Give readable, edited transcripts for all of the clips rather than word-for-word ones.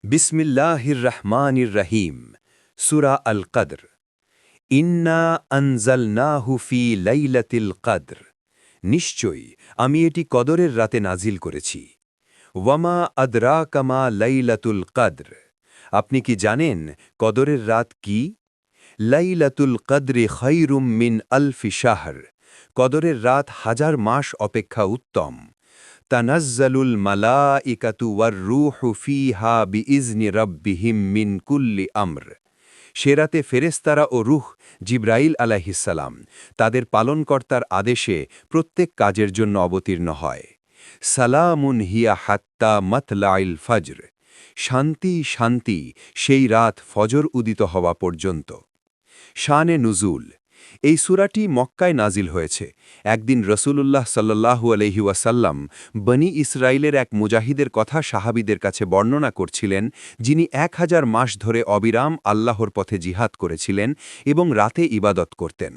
বিসমিল্লাহির রহমানির রহিম সূরা আল কদর ইন্না আনজালনাহু ফি লাইলাতিল কদর নিশ্চয়ই আমি এটি কদরের রাতে নাজিল করেছি ওয়ামা আদরাকা মা লাইলাতুল কদর আপনি কি জানেন কদরের রাত কি লাইলাতুল কদরি খায়রুম মিন আলফি শাহর কদরের রাত হাজার মাস অপেক্ষা উত্তম তানাজ্জালুল মালাইকাতু ওয়ার রূহু ফীহা বিইজনি রাব্বিহিম মিন কুল্লি আমর সে রাতে ফেরেশতারা ও রূহ জিবরাইল আলাইহিসসালাম তাদের পালনকর্তার আদেশে প্রত্যেক কাজের জন্য অবতীর্ণ হয় সালামুন হিয়া হাত্তা মাতলাইল ফজর শান্তি শান্তি সেই রাত ফজর উদিত হওয়া পর্যন্ত শানে নুজুল এই সূরাটি মক্কায় নাজিল হয়েছে একদিন রসূলুল্লাহ সাল্লাল্লাহু আলাইহি ওয়াসাল্লাম বনি ইসরাইলের এক মুজাহিদের কথা সাহাবীদের কাছে বর্ণনা করছিলেন যিনি 1000 মাস ধরে অবিরাম আল্লাহর পথে জিহাদ করেছিলেন এবং রাতে ইবাদত করতেন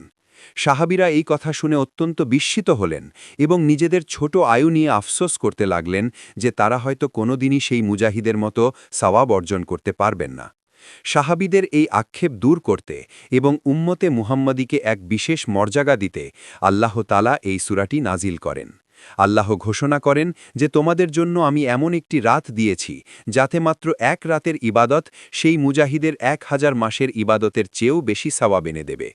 সাহাবীরা এই কথা শুনে অত্যন্ত বিস্মিত হলেন এবং নিজেদের ছোট আয়ু নিয়ে আফসোস করতে লাগলেন যে তারা হয়তো কোনোদিনই সেই মুজাহিদের মতো সওয়াব অর্জন করতে পারবেন না সাহাবীদের এই আক্ষেপ দূর করতে এবং উম্মতে মুহাম্মাদিকে এক বিশেষ মর্যাদা দিতে আল্লাহ তাআলা এই সূরাটি নাজিল করেন আল্লাহ ঘোষণা করেন যে তোমাদের জন্য আমি এমন একটি রাত দিয়েছি যাতে মাত্র এক রাতের ইবাদত সেই মুজাহিদের 1000 মাসের ইবাদতের চেয়েও বেশি সওয়াব এনে দেবে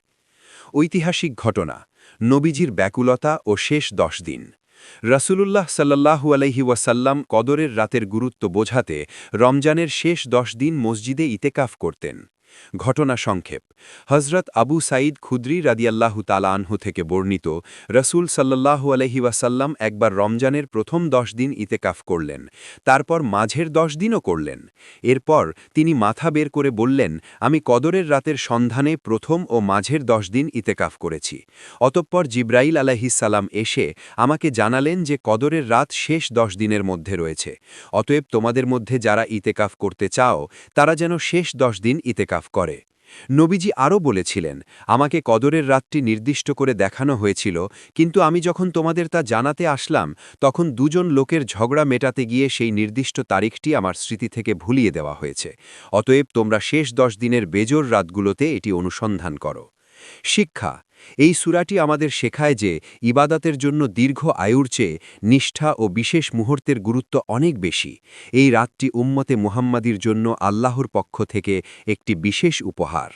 ঐতিহাসিক ঘটনা নবীজির ব্যাকুলতা ও শেষ 10 দিন রাসূলুল্লাহ সাল্লাল্লাহু আলাইহি ওয়াসাল্লাম কদরের রাতের গুরুত্ব বোঝাতে রমজানের শেষ 10 দিন মসজিদে ইতেকাফ করতেন ঘটনা সংক্ষেপ হজরত আবু সাঈদ খুদরি রাদিয়াল্লাহু তাআলা আনহু থেকে বর্ণিত রসুল সাল্লাল্লাহু আলাইহি ওয়াসাল্লাম একবার রমজানের প্রথম 10 দিন ইতেকাফ করলেন তারপর মাঝের 10 দিনও করলেন এরপর তিনি মাথা বের করে বললেন আমি কদরের রাতের সন্ধানে প্রথম ও মাঝের 10 দিন ইতেকাফ করেছি অতঃপর জিবরাইল আলাইহিস সালাম এসে আমাকে জানালেন যে কদরের রাত শেষ 10 দিনের মধ্যে রয়েছে অতএব তোমাদের মধ্যে যারা ইতেকাফ করতে চাও তারা যেন শেষ 10 দিন ইতেকাফ করে নবীজি আরও বলেছিলেন আমাকে কদরের রাতটি নির্দিষ্ট করে দেখানো হয়েছিল কিন্তু আমি যখন তোমাদের তা জানাতে আসলাম তখন দুজন লোকের ঝগড়া মেটাতে গিয়ে সেই নির্দিষ্ট তারিখটি আমার স্মৃতি থেকে ভুলিয়ে দেওয়া হয়েছে অতএব তোমরা শেষ 10 দিনের বেজোর রাতগুলোতে এটি অনুসন্ধান করো শিক্ষা এই সূরাটি আমাদের শেখায় যে ইবাদতের জন্য দীর্ঘ আয়ুর চেয়ে নিষ্ঠা ও বিশেষ মুহূর্তের গুরুত্ব অনেক বেশি এই রাতটি উম্মতে মুহাম্মাদির জন্য আল্লাহর পক্ষ থেকে একটি বিশেষ উপহার